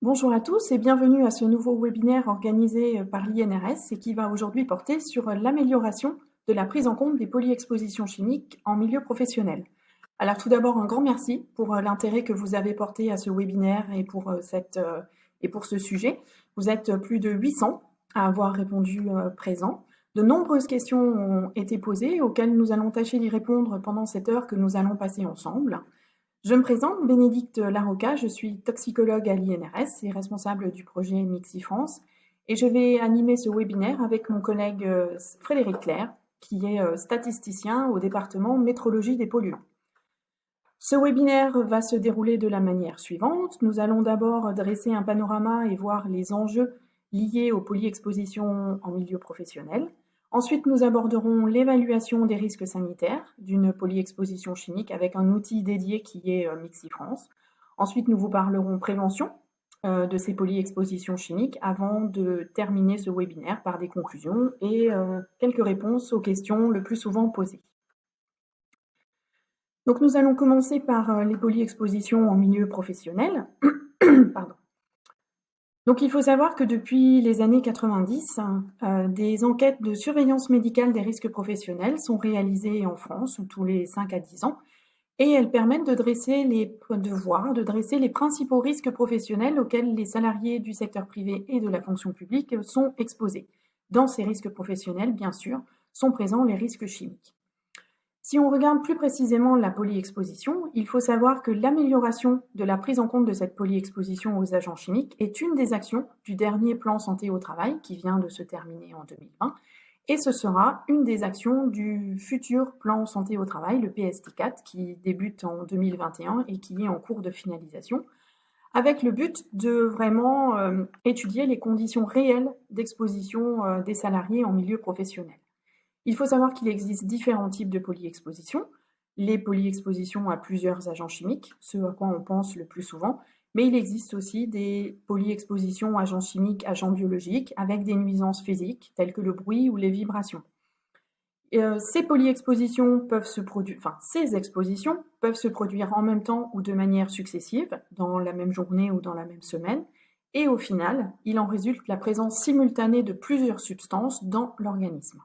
Bonjour à tous et bienvenue à ce nouveau webinaire organisé par l'INRS et qui va aujourd'hui porter sur l'amélioration de la prise en compte des polyexpositions chimiques en milieu professionnel. Alors tout d'abord, un grand merci pour l'intérêt que vous avez porté à ce webinaire et pour ce sujet. Vous êtes plus de 800 à avoir répondu présent. De nombreuses questions ont été posées auxquelles nous allons tâcher d'y répondre pendant cette heure que nous allons passer ensemble. Je me présente, Bénédicte Larocca, je suis toxicologue à l'INRS et responsable du projet MIXI France. Et je vais animer ce webinaire avec mon collègue Frédéric Clerc, qui est statisticien au département métrologie des polluants. Ce webinaire va se dérouler de la manière suivante. Nous allons d'abord dresser un panorama et voir les enjeux liés aux polyexpositions en milieu professionnel. Ensuite, nous aborderons l'évaluation des risques sanitaires d'une polyexposition chimique avec un outil dédié qui est MIXI France. Ensuite, nous vous parlerons prévention de ces polyexpositions chimiques avant de terminer ce webinaire par des conclusions et quelques réponses aux questions le plus souvent posées. Donc nous allons commencer par les polyexpositions en milieu professionnel. Pardon. Donc il faut savoir que depuis les années 90, des enquêtes de surveillance médicale des risques professionnels sont réalisées en France tous les 5 à 10 ans et elles permettent de dresser les principaux risques professionnels auxquels les salariés du secteur privé et de la fonction publique sont exposés. Dans ces risques professionnels, bien sûr, sont présents les risques chimiques. Si on regarde plus précisément la polyexposition, il faut savoir que l'amélioration de la prise en compte de cette polyexposition aux agents chimiques est une des actions du dernier plan santé au travail qui vient de se terminer en 2020 et ce sera une des actions du futur plan santé au travail, le PST4, qui débute en 2021 et qui est en cours de finalisation, avec le but de vraiment étudier les conditions réelles d'exposition des salariés en milieu professionnel. Il faut savoir qu'il existe différents types de polyexposition. Les polyexpositions à plusieurs agents chimiques, ce à quoi on pense le plus souvent, mais il existe aussi des polyexpositions agents chimiques, agents biologiques, avec des nuisances physiques, telles que le bruit ou les vibrations. Ces expositions peuvent se produire en même temps ou de manière successive, dans la même journée ou dans la même semaine, et au final, il en résulte la présence simultanée de plusieurs substances dans l'organisme.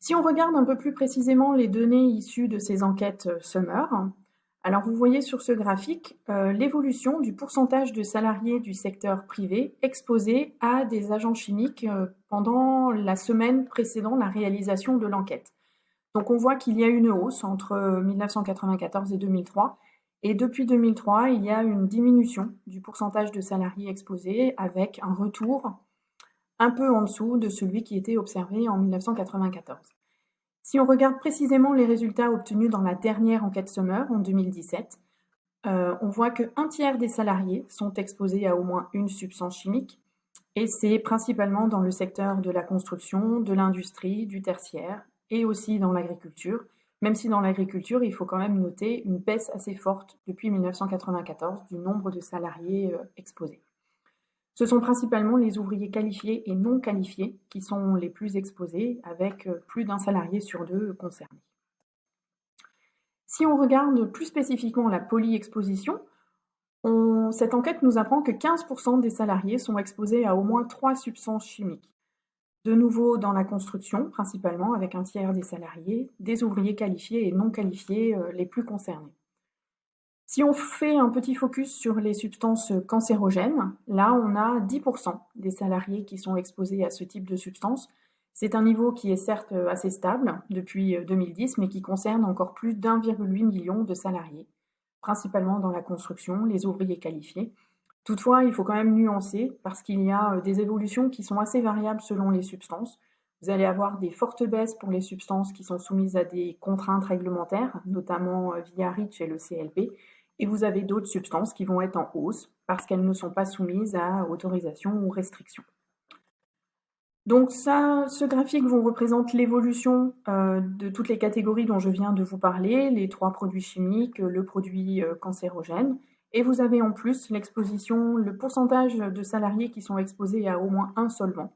Si on regarde un peu plus précisément les données issues de ces enquêtes Summer, alors vous voyez sur ce graphique l'évolution du pourcentage de salariés du secteur privé exposés à des agents chimiques pendant la semaine précédant la réalisation de l'enquête. Donc on voit qu'il y a une hausse entre 1994 et 2003, et depuis 2003, il y a une diminution du pourcentage de salariés exposés avec un retour un peu en dessous de celui qui était observé en 1994. Si on regarde précisément les résultats obtenus dans la dernière enquête Summer en 2017, on voit qu'un tiers des salariés sont exposés à au moins une substance chimique, et c'est principalement dans le secteur de la construction, de l'industrie, du tertiaire, et aussi dans l'agriculture, même si dans l'agriculture, il faut quand même noter une baisse assez forte depuis 1994 du nombre de salariés exposés. Ce sont principalement les ouvriers qualifiés et non qualifiés qui sont les plus exposés, avec plus d'un salarié sur deux concerné. Si on regarde plus spécifiquement la polyexposition, cette enquête nous apprend que 15% des salariés sont exposés à au moins 3 substances chimiques. De nouveau dans la construction, principalement avec un tiers des salariés, des ouvriers qualifiés et non qualifiés les plus concernés. Si on fait un petit focus sur les substances cancérogènes, là on a 10% des salariés qui sont exposés à ce type de substances. C'est un niveau qui est certes assez stable depuis 2010, mais qui concerne encore plus d'1,8 million de salariés, principalement dans la construction, les ouvriers qualifiés. Toutefois, il faut quand même nuancer parce qu'il y a des évolutions qui sont assez variables selon les substances. Vous allez avoir des fortes baisses pour les substances qui sont soumises à des contraintes réglementaires, notamment via REACH et le CLP, et vous avez d'autres substances qui vont être en hausse parce qu'elles ne sont pas soumises à autorisation ou restriction. Donc ça, ce graphique vous représente l'évolution de toutes les catégories dont je viens de vous parler, les 3 produits chimiques, le produit cancérogène, et vous avez en plus l'exposition, le pourcentage de salariés qui sont exposés à au moins un solvant.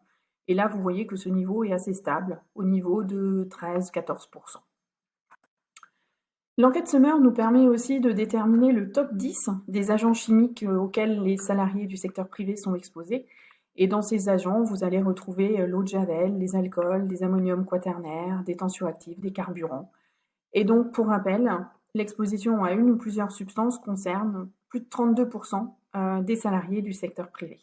Et là, vous voyez que ce niveau est assez stable, au niveau de 13-14%. L'enquête Summer nous permet aussi de déterminer le top 10 des agents chimiques auxquels les salariés du secteur privé sont exposés. Et dans ces agents, vous allez retrouver l'eau de javel, les alcools, les ammoniums quaternaires, des tensioactifs, des carburants. Et donc, pour rappel, l'exposition à une ou plusieurs substances concerne plus de 32% des salariés du secteur privé.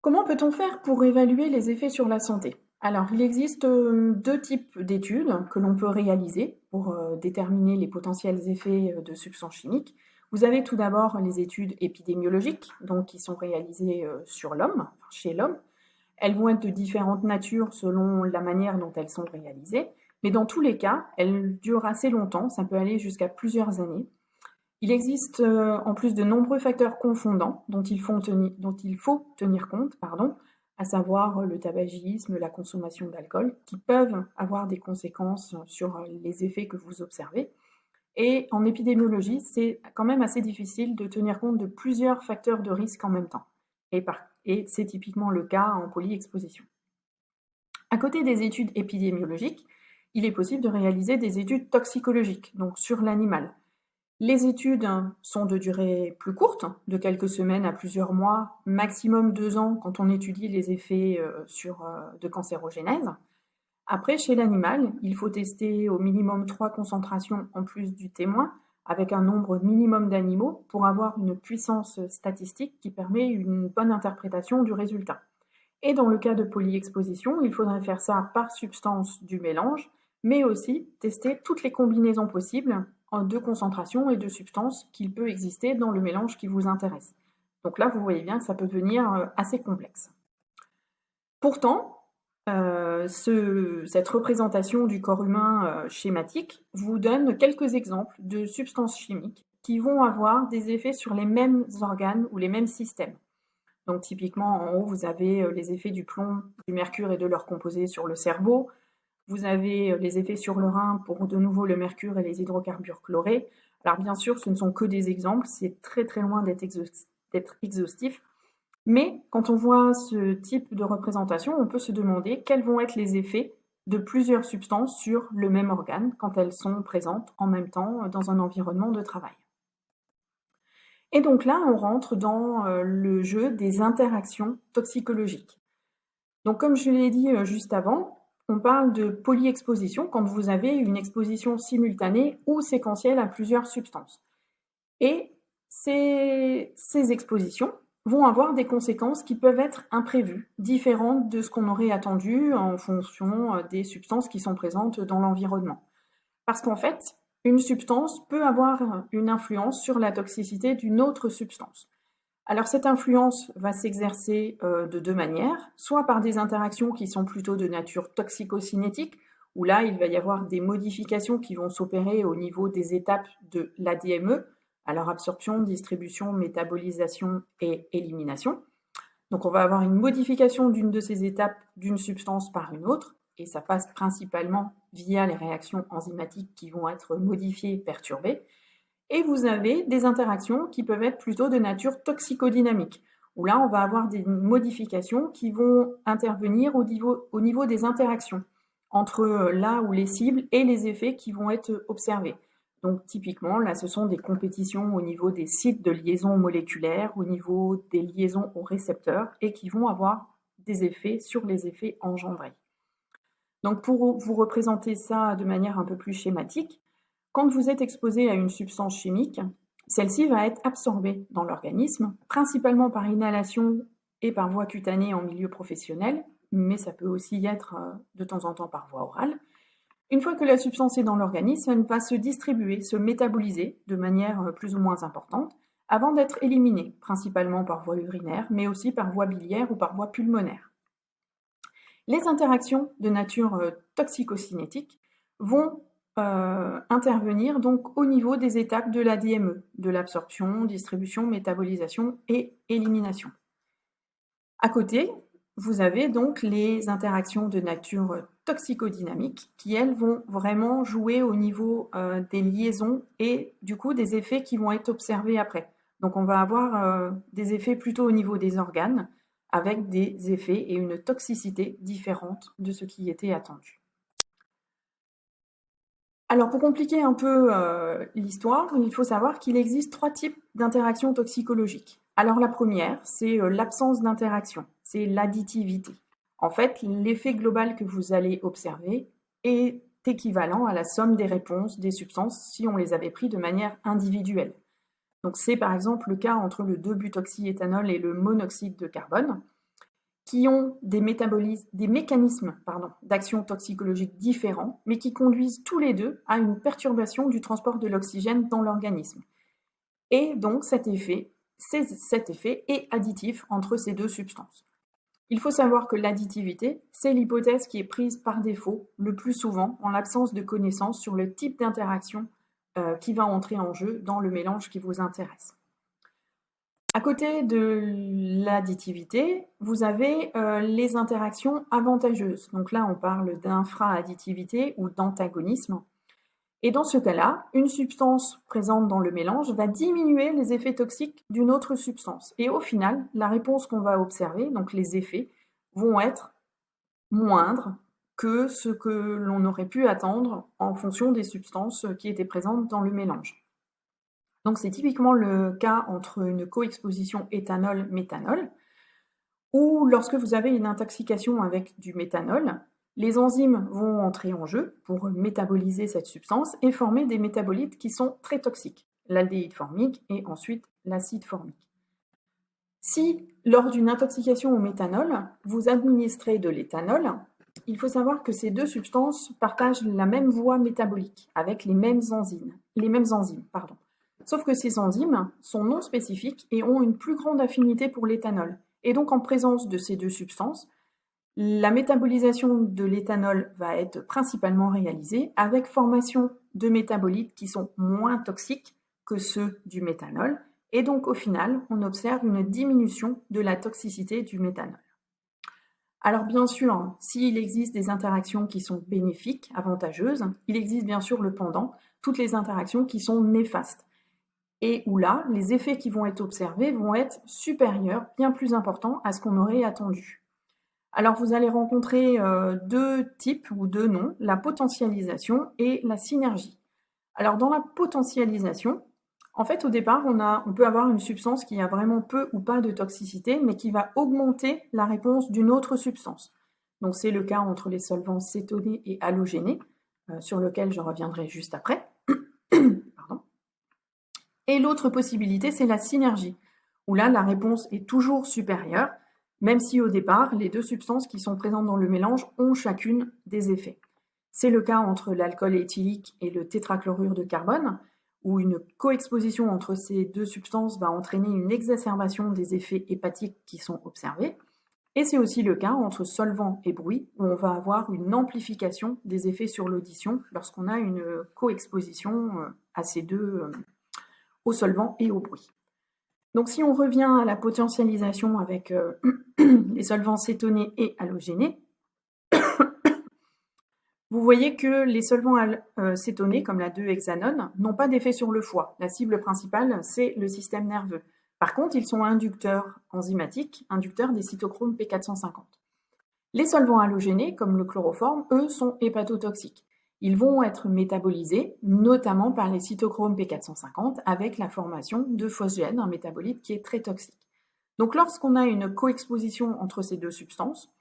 Comment peut-on faire pour évaluer les effets sur la santé? Alors, il existe deux types d'études que l'on peut réaliser pour déterminer les potentiels effets de substances chimiques. Vous avez tout d'abord les études épidémiologiques, donc qui sont réalisées sur l'homme, chez l'homme. Elles vont être de différentes natures selon la manière dont elles sont réalisées, mais dans tous les cas, elles durent assez longtemps, ça peut aller jusqu'à plusieurs années. Il existe en plus de nombreux facteurs confondants dont il faut tenir compte, à savoir le tabagisme, la consommation d'alcool, qui peuvent avoir des conséquences sur les effets que vous observez. Et en épidémiologie, c'est quand même assez difficile de tenir compte de plusieurs facteurs de risque en même temps. Et c'est typiquement le cas en polyexposition. À côté des études épidémiologiques, il est possible de réaliser des études toxicologiques, donc sur l'animal. Les études sont de durée plus courte, de quelques semaines à plusieurs mois, maximum 2 ans quand on étudie les effets de cancérogénèse. Après, chez l'animal, il faut tester au minimum 3 concentrations en plus du témoin, avec un nombre minimum d'animaux pour avoir une puissance statistique qui permet une bonne interprétation du résultat. Et dans le cas de polyexposition, il faudrait faire ça par substance du mélange, mais aussi tester toutes les combinaisons possibles de concentrations et de substances qu'il peut exister dans le mélange qui vous intéresse. Donc là, vous voyez bien que ça peut devenir assez complexe. Pourtant, cette représentation du corps humain schématique vous donne quelques exemples de substances chimiques qui vont avoir des effets sur les mêmes organes ou les mêmes systèmes. Donc typiquement, en haut, vous avez les effets du plomb, du mercure et de leurs composés sur le cerveau. Vous avez les effets sur le rein pour de nouveau le mercure et les hydrocarbures chlorés. Alors bien sûr, ce ne sont que des exemples, c'est très très loin d'être exhaustif. Mais quand on voit ce type de représentation, on peut se demander quels vont être les effets de plusieurs substances sur le même organe quand elles sont présentes en même temps dans un environnement de travail. Et donc là, on rentre dans le jeu des interactions toxicologiques. Donc comme je l'ai dit juste avant, on parle de polyexposition quand vous avez une exposition simultanée ou séquentielle à plusieurs substances. Et ces expositions vont avoir des conséquences qui peuvent être imprévues, différentes de ce qu'on aurait attendu en fonction des substances qui sont présentes dans l'environnement. Parce qu'en fait, une substance peut avoir une influence sur la toxicité d'une autre substance. Alors cette influence va s'exercer de deux manières, soit par des interactions qui sont plutôt de nature toxicocinétique, où là il va y avoir des modifications qui vont s'opérer au niveau des étapes de l'ADME, alors absorption, distribution, métabolisation et élimination. Donc on va avoir une modification d'une de ces étapes d'une substance par une autre, et ça passe principalement via les réactions enzymatiques qui vont être modifiées, perturbées. Et vous avez des interactions qui peuvent être plutôt de nature toxicodynamique, où là on va avoir des modifications qui vont intervenir au niveau des interactions entre là où les cibles et les effets qui vont être observés. Donc typiquement, là ce sont des compétitions au niveau des sites de liaison moléculaire, au niveau des liaisons aux récepteurs, et qui vont avoir des effets sur les effets engendrés. Donc pour vous représenter ça de manière un peu plus schématique, quand vous êtes exposé à une substance chimique, celle-ci va être absorbée dans l'organisme, principalement par inhalation et par voie cutanée en milieu professionnel, mais ça peut aussi être de temps en temps par voie orale. Une fois que la substance est dans l'organisme, elle va se distribuer, se métaboliser de manière plus ou moins importante, avant d'être éliminée, principalement par voie urinaire, mais aussi par voie biliaire ou par voie pulmonaire. Les interactions de nature toxicocinétique vont intervenir donc au niveau des étapes de l'ADME, de l'absorption, distribution, métabolisation et élimination. À côté, vous avez donc les interactions de nature toxicodynamique qui, elles, vont vraiment jouer au niveau des liaisons et du coup des effets qui vont être observés après. Donc on va avoir des effets plutôt au niveau des organes avec des effets et une toxicité différente de ce qui était attendu. Alors pour compliquer un peu l'histoire, il faut savoir qu'il existe 3 types d'interactions toxicologiques. Alors la première, c'est l'absence d'interaction, c'est l'additivité. En fait, l'effet global que vous allez observer est équivalent à la somme des réponses des substances si on les avait pris de manière individuelle. Donc c'est par exemple le cas entre le 2-butoxyéthanol et le monoxyde de carbone, qui ont des mécanismes d'action toxicologique différents, mais qui conduisent tous les deux à une perturbation du transport de l'oxygène dans l'organisme. Et donc cet effet est additif entre ces deux substances. Il faut savoir que l'additivité, c'est l'hypothèse qui est prise par défaut, le plus souvent en l'absence de connaissances sur le type d'interaction qui va entrer en jeu dans le mélange qui vous intéresse. À côté de l'additivité, vous avez les interactions avantageuses. Donc là, on parle d'infra-additivité ou d'antagonisme. Et dans ce cas-là, une substance présente dans le mélange va diminuer les effets toxiques d'une autre substance. Et au final, la réponse qu'on va observer, donc les effets, vont être moindres que ce que l'on aurait pu attendre en fonction des substances qui étaient présentes dans le mélange. Donc c'est typiquement le cas entre une coexposition éthanol-méthanol, ou lorsque vous avez une intoxication avec du méthanol, les enzymes vont entrer en jeu pour métaboliser cette substance et former des métabolites qui sont très toxiques, l'aldéhyde formique et ensuite l'acide formique. Si, lors d'une intoxication au méthanol, vous administrez de l'éthanol, il faut savoir que ces deux substances partagent la même voie métabolique avec les mêmes enzymes. Sauf que ces enzymes sont non spécifiques et ont une plus grande affinité pour l'éthanol. Et donc, en présence de ces deux substances, la métabolisation de l'éthanol va être principalement réalisée avec formation de métabolites qui sont moins toxiques que ceux du méthanol. Et donc, au final, on observe une diminution de la toxicité du méthanol. Alors bien sûr, s'il existe des interactions qui sont bénéfiques, avantageuses, il existe bien sûr le pendant, toutes les interactions qui sont néfastes. Et où là, les effets qui vont être observés vont être supérieurs, bien plus importants à ce qu'on aurait attendu. Alors vous allez rencontrer deux types ou deux noms, la potentialisation et la synergie. Alors dans la potentialisation, en fait au départ on peut avoir une substance qui a vraiment peu ou pas de toxicité, mais qui va augmenter la réponse d'une autre substance. Donc c'est le cas entre les solvants cétonés et halogénés, sur lequel je reviendrai juste après. Pardon. Et l'autre possibilité, c'est la synergie, où là, la réponse est toujours supérieure, même si au départ, les deux substances qui sont présentes dans le mélange ont chacune des effets. C'est le cas entre l'alcool éthylique et le tétrachlorure de carbone, où une coexposition entre ces deux substances va entraîner une exacerbation des effets hépatiques qui sont observés. Et c'est aussi le cas entre solvant et bruit, où on va avoir une amplification des effets sur l'audition lorsqu'on a une coexposition à ces deux au solvant et au bruit. Donc si on revient à la potentialisation avec les solvants cétonés et halogénés, vous voyez que les solvants cétonés, comme la 2-hexanone, n'ont pas d'effet sur le foie. La cible principale, c'est le système nerveux. Par contre, ils sont inducteurs enzymatiques, inducteurs des cytochromes P450. Les solvants halogénés, comme le chloroforme, eux, sont hépatotoxiques. Ils vont être métabolisés, notamment par les cytochromes P450, avec la formation de phosgène, un métabolite qui est très toxique. Donc lorsqu'on a une coexposition entre ces deux substances,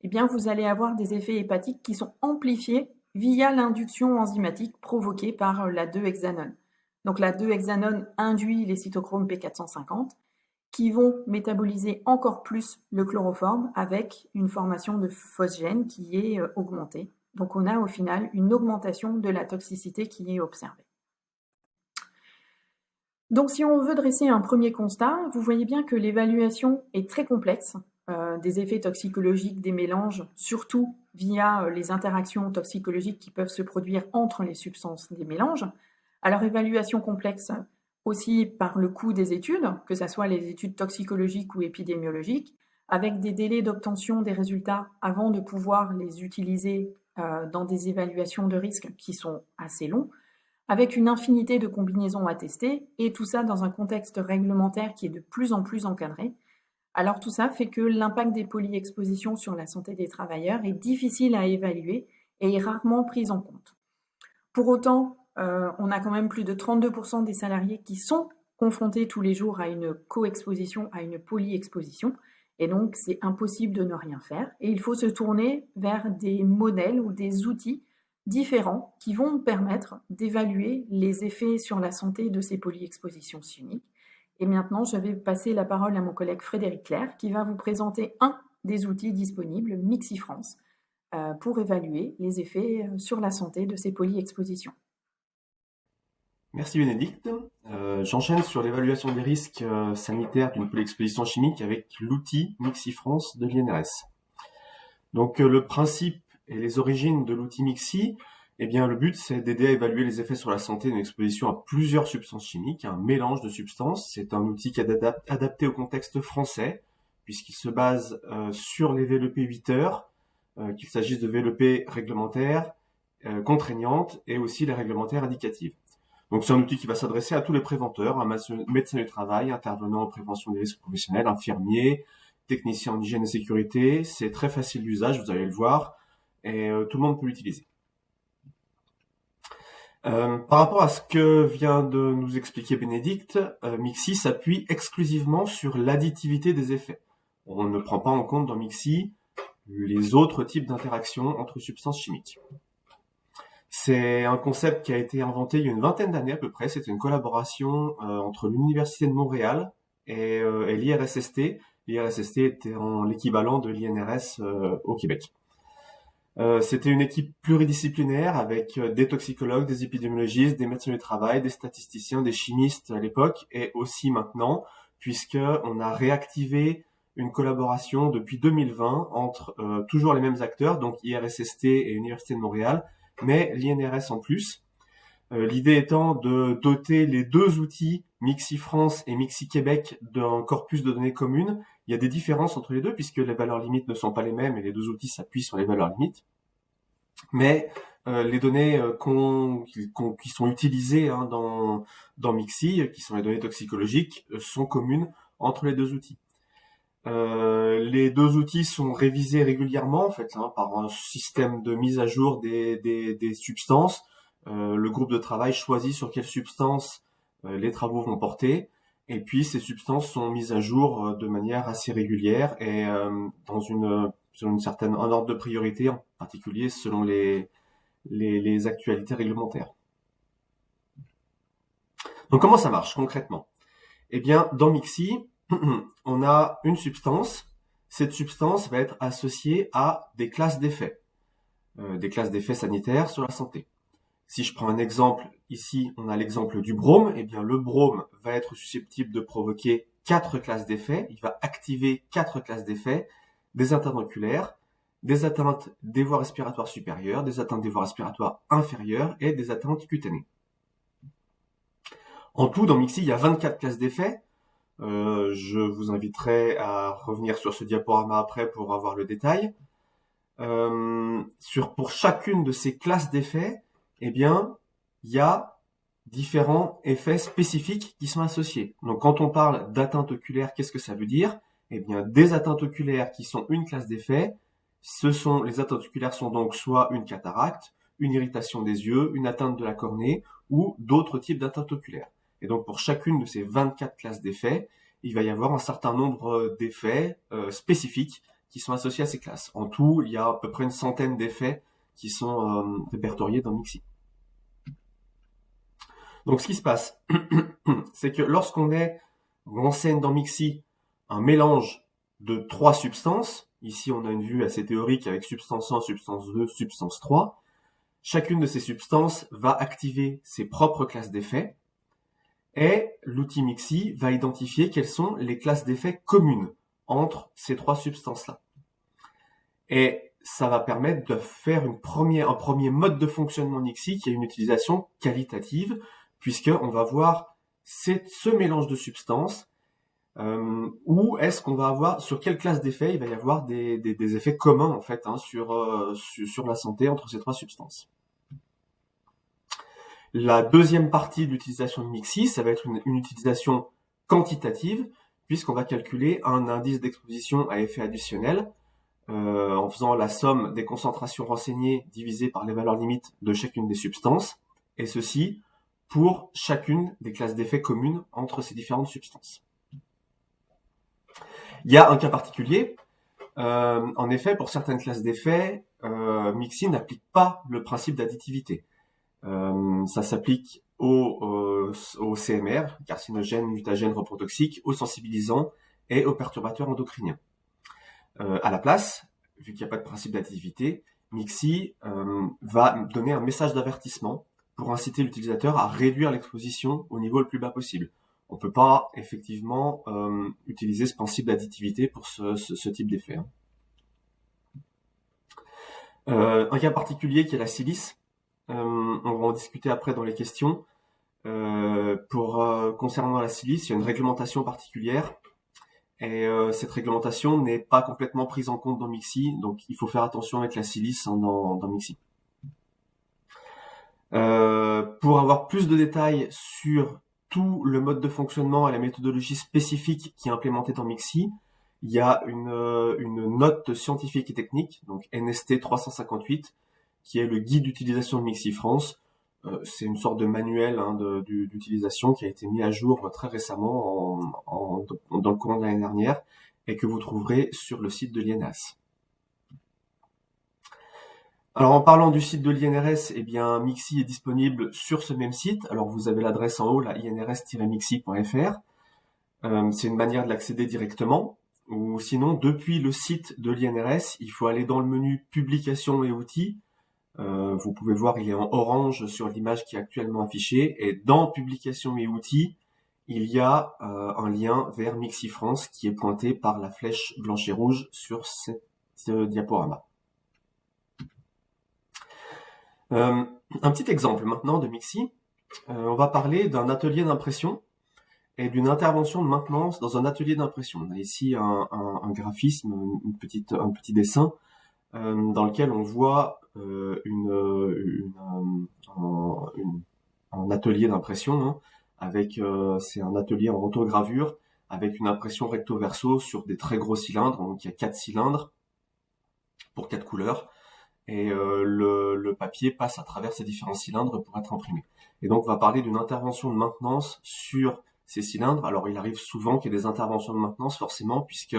eh bien, vous allez avoir des effets hépatiques qui sont amplifiés via l'induction enzymatique provoquée par la 2-hexanone. Donc la 2-hexanone induit les cytochromes P450 qui vont métaboliser encore plus le chloroforme avec une formation de phosgène qui est augmentée. Donc on a au final une augmentation de la toxicité qui est observée. Donc si on veut dresser un premier constat, vous voyez bien que l'évaluation est très complexe des effets toxicologiques des mélanges, surtout via les interactions toxicologiques qui peuvent se produire entre les substances des mélanges. Alors évaluation complexe aussi par le coût des études, que ce soit les études toxicologiques ou épidémiologiques, avec des délais d'obtention des résultats avant de pouvoir les utiliser dans des évaluations de risque qui sont assez longs, avec une infinité de combinaisons à tester, et tout ça dans un contexte réglementaire qui est de plus en plus encadré. Alors tout ça fait que l'impact des polyexpositions sur la santé des travailleurs est difficile à évaluer et est rarement pris en compte. Pour autant, on a quand même plus de 32% des salariés qui sont confrontés tous les jours à une co-exposition, à une polyexposition. Et donc, c'est impossible de ne rien faire. Et il faut se tourner vers des modèles ou des outils différents qui vont permettre d'évaluer les effets sur la santé de ces polyexpositions chimiques. Et maintenant, je vais passer la parole à mon collègue Frédéric Clerc qui va vous présenter un des outils disponibles, MixiFrance, pour évaluer les effets sur la santé de ces polyexpositions. Merci Bénédicte. J'enchaîne sur l'évaluation des risques sanitaires d'une polyexposition chimique avec l'outil MixiFrance de l'INRS. Donc le principe et les origines de l'outil Mixi, eh bien le but c'est d'aider à évaluer les effets sur la santé d'une exposition à plusieurs substances chimiques, un mélange de substances. C'est un outil qui est adapté au contexte français, puisqu'il se base sur les VLEP 8 heures, qu'il s'agisse de VLEP réglementaires, contraignantes et aussi les réglementaires indicatives. Donc c'est un outil qui va s'adresser à tous les préventeurs, un médecin du travail, intervenant en prévention des risques professionnels, infirmiers, techniciens en hygiène et sécurité. C'est très facile d'usage, vous allez le voir, et tout le monde peut l'utiliser. Par rapport à ce que vient de nous expliquer Bénédicte, Mixi s'appuie exclusivement sur l'additivité des effets. On ne prend pas en compte dans Mixi les autres types d'interactions entre substances chimiques. C'est un concept qui a été inventé il y a une vingtaine d'années à peu près. C'était une collaboration entre l'Université de Montréal et l'IRSST. L'IRSST était l'équivalent de l'INRS au Québec. C'était une équipe pluridisciplinaire avec des toxicologues, des épidémiologistes, des médecins du travail, des statisticiens, des chimistes à l'époque et aussi maintenant, puisqu'on a réactivé une collaboration depuis 2020 entre toujours les mêmes acteurs, donc IRSST et l'Université de Montréal, mais l'INRS en plus. L'idée étant de doter les deux outils, MixiFrance et MixiQuébec, d'un corpus de données communes. Il y a des différences entre les deux puisque les valeurs limites ne sont pas les mêmes et les deux outils s'appuient sur les valeurs limites. Mais les données qui sont utilisées dans Mixi, qui sont les données toxicologiques, sont communes entre les deux outils. Les deux outils sont révisés régulièrement en fait par un système de mise à jour des substances. Le groupe de travail choisit sur quelles substances les travaux vont porter, et puis ces substances sont mises à jour de manière assez régulière et sur un ordre de priorité, en particulier selon les actualités réglementaires. Donc comment ça marche concrètement? Eh bien, dans Mixi, on a une substance. Cette substance va être associée à des classes d'effets sanitaires sur la santé. Si je prends un exemple, ici, on a l'exemple du brome. Eh bien, le brome va être susceptible de provoquer 4 classes d'effets. Il va activer 4 classes d'effets, des atteintes oculaires, des atteintes des voies respiratoires supérieures, des atteintes des voies respiratoires inférieures et des atteintes cutanées. En tout, dans Mixi, il y a 24 classes d'effets. Je vous inviterai à revenir sur ce diaporama après pour avoir le détail. Pour chacune de ces classes d'effets, eh bien, il y a différents effets spécifiques qui sont associés. Donc, quand on parle d'atteinte oculaire, qu'est-ce que ça veut dire? Eh bien, des atteintes oculaires qui sont une classe d'effets, les atteintes oculaires sont donc soit une cataracte, une irritation des yeux, une atteinte de la cornée ou d'autres types d'atteintes oculaires. Et donc, pour chacune de ces 24 classes d'effets, il va y avoir un certain nombre d'effets spécifiques qui sont associés à ces classes. En tout, il y a à peu près une centaine d'effets qui sont répertoriés dans Mixi. Donc, ce qui se passe, c'est que lorsqu'on enseigne dans Mixi un mélange de 3 substances, ici on a une vue assez théorique avec substance 1, substance 2, substance 3, chacune de ces substances va activer ses propres classes d'effets, et l'outil Mixi va identifier quelles sont les classes d'effets communes entre ces 3 substances-là. Et ça va permettre de faire un premier mode de fonctionnement Mixi qui a une utilisation qualitative, puisqu'on va voir ce mélange de substances, où est-ce qu'on va avoir, sur quelle classe d'effets il va y avoir des effets communs en fait sur la santé entre ces 3 substances. La deuxième partie de l'utilisation de Mixi, ça va être une utilisation quantitative, puisqu'on va calculer un indice d'exposition à effet additionnel en faisant la somme des concentrations renseignées divisées par les valeurs limites de chacune des substances. et ceci pour chacune des classes d'effets communes entre ces différentes substances. Il y a un cas particulier. En effet, pour certaines classes d'effets, MIXI n'applique pas le principe d'additivité. Ça s'applique aux CMR, carcinogènes, mutagènes, reprotoxiques, aux sensibilisants et aux perturbateurs endocriniens. À la place, vu qu'il n'y a pas de principe d'additivité, MIXI va donner un message d'avertissement pour inciter l'utilisateur à réduire l'exposition au niveau le plus bas possible. On ne peut pas effectivement utiliser ce principe d'additivité pour ce type d'effet. Un cas particulier qui est la silice, on va en discuter après dans les questions. Concernant la silice, il y a une réglementation particulière et cette réglementation n'est pas complètement prise en compte dans MIXI, donc il faut faire attention avec la silice dans MIXI. Pour avoir plus de détails sur tout le mode de fonctionnement et la méthodologie spécifique qui est implémentée dans MIXI, il y a une note scientifique et technique, donc NST 358, qui est le guide d'utilisation de MIXI France. C'est une sorte de manuel d'utilisation qui a été mis à jour très récemment dans le courant de l'année dernière et que vous trouverez sur le site de l'INRS. Alors en parlant du site de l'INRS, eh bien MIXI est disponible sur ce même site. Alors vous avez l'adresse en haut, la inrs-mixi.fr. C'est une manière de l'accéder directement. Ou sinon, depuis le site de l'INRS, il faut aller dans le menu Publications et outils. Vous pouvez voir, il est en orange sur l'image qui est actuellement affichée. Et dans Publications et outils, il y a un lien vers MIXI France qui est pointé par la flèche blanche et rouge sur cette diaporama. Un petit exemple maintenant de MIXI. On va parler d'un atelier d'impression et d'une intervention de maintenance dans un atelier d'impression. On a ici un graphisme, un petit dessin dans lequel on voit un atelier d'impression, avec c'est un atelier en rotogravure avec une impression recto verso sur des très gros cylindres. Donc il y a 4 cylindres pour 4 couleurs. Et le papier passe à travers ces différents cylindres pour être imprimé. Et donc, on va parler d'une intervention de maintenance sur ces cylindres. Alors, il arrive souvent qu'il y ait des interventions de maintenance, forcément, puisque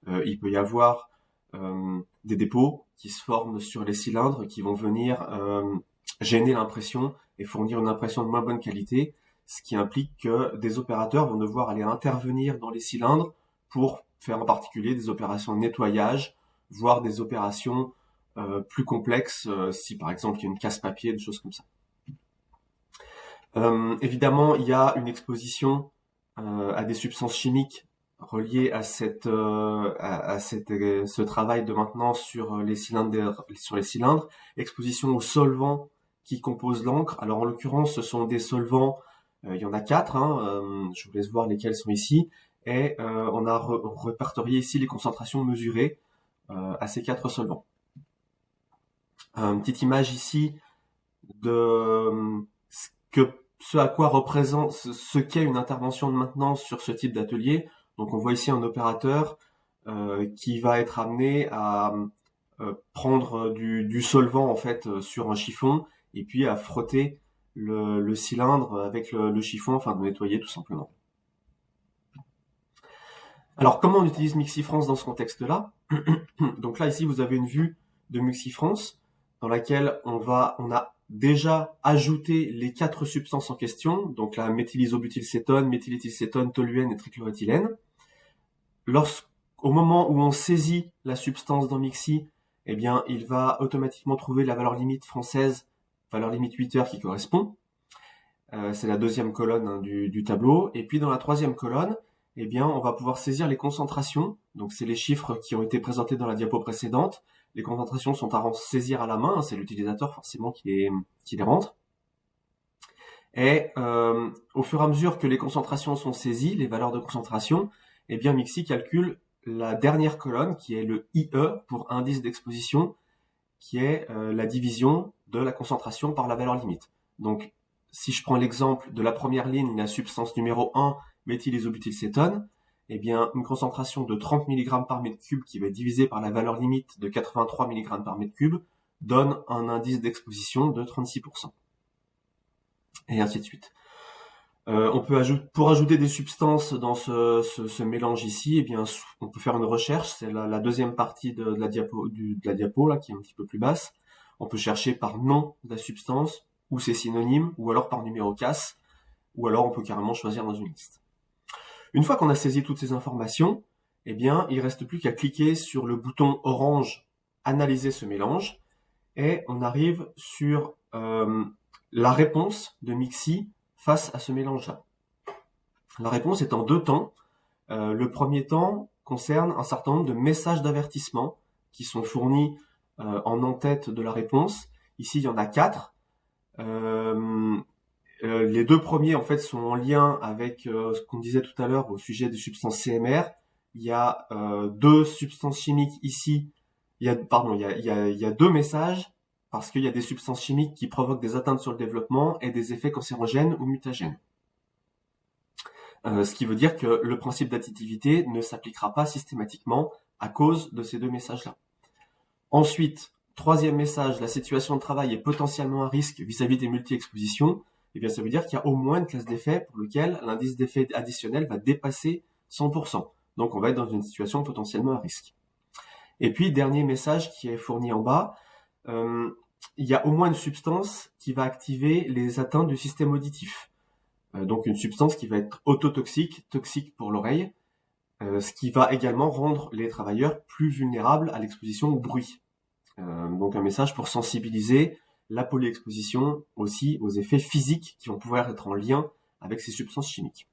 il peut y avoir des dépôts qui se forment sur les cylindres, qui vont venir gêner l'impression et fournir une impression de moins bonne qualité, ce qui implique que des opérateurs vont devoir aller intervenir dans les cylindres pour faire en particulier des opérations de nettoyage, voire des opérations plus complexe si par exemple il y a une casse-papier, des choses comme ça. Évidemment, il y a une exposition à des substances chimiques reliées à ce travail de maintenance sur les cylindres, exposition aux solvants qui composent l'encre. Alors en l'occurrence, ce sont des solvants, il y en a 4, je vous laisse voir lesquels sont ici, et on a répertorié ici les concentrations mesurées à ces 4 solvants. Une petite image ici de ce à quoi représente ce qu'est une intervention de maintenance sur ce type d'atelier. Donc on voit ici un opérateur qui va être amené à prendre du solvant en fait sur un chiffon et puis à frotter le cylindre avec le chiffon afin de nettoyer tout simplement. Alors comment on utilise MIXI France dans ce contexte-là? Donc là ici vous avez une vue de MIXI France dans laquelle on a déjà ajouté les 4 substances en question, donc la méthylisobutylcétone, méthyléthylcétone, toluène et trichloroéthylène. Au moment où on saisit la substance dans MIXI, eh bien, il va automatiquement trouver la valeur limite française, valeur limite 8 heures qui correspond. C'est la deuxième colonne du tableau. Et puis dans la troisième colonne, eh bien, on va pouvoir saisir les concentrations. Donc c'est les chiffres qui ont été présentés dans la diapo précédente. Les concentrations sont à saisir à la main, c'est l'utilisateur forcément qui les rentre. Et au fur et à mesure que les concentrations sont saisies, les valeurs de concentration, eh bien MIXI calcule la dernière colonne qui est le IE pour indice d'exposition, qui est la division de la concentration par la valeur limite. Donc si je prends l'exemple de la première ligne, la substance numéro 1, méthylisobutylcétone, eh bien, une concentration de 30 mg par mètre cube qui va être divisée par la valeur limite de 83 mg par mètre cube donne un indice d'exposition de 36%. et ainsi de suite. Pour ajouter des substances dans ce mélange ici, eh bien, on peut faire une recherche. C'est la deuxième partie de la diapo là, qui est un petit peu plus basse. On peut chercher par nom de la substance, ou ses synonymes, ou alors par numéro CAS, ou alors on peut carrément choisir dans une liste. Une fois qu'on a saisi toutes ces informations, eh bien, il reste plus qu'à cliquer sur le bouton orange « Analyser ce mélange » et on arrive sur la réponse de Mixi face à ce mélange-là. La réponse est en 2 temps. Le premier temps concerne un certain nombre de messages d'avertissement qui sont fournis en en-tête de la réponse. Ici, il y en a 4. Les 2 premiers, en fait, sont en lien avec ce qu'on disait tout à l'heure au sujet des substances CMR. Il y a 2 substances chimiques ici. Il y a 2 messages parce qu'il y a des substances chimiques qui provoquent des atteintes sur le développement et des effets cancérogènes ou mutagènes. Ce qui veut dire que le principe d'additivité ne s'appliquera pas systématiquement à cause de ces 2 messages-là. Ensuite, 3e message, la situation de travail est potentiellement à risque vis-à-vis des multi-expositions. Eh bien, ça veut dire qu'il y a au moins une classe d'effet pour lequel l'indice d'effet additionnel va dépasser 100%. Donc, on va être dans une situation potentiellement à risque. Et puis, dernier message qui est fourni en bas, il y a au moins une substance qui va activer les atteintes du système auditif. Donc, une substance qui va être ototoxique, toxique pour l'oreille, ce qui va également rendre les travailleurs plus vulnérables à l'exposition au bruit. Donc, un message pour sensibiliser la polyexposition aussi aux effets physiques qui vont pouvoir être en lien avec ces substances chimiques.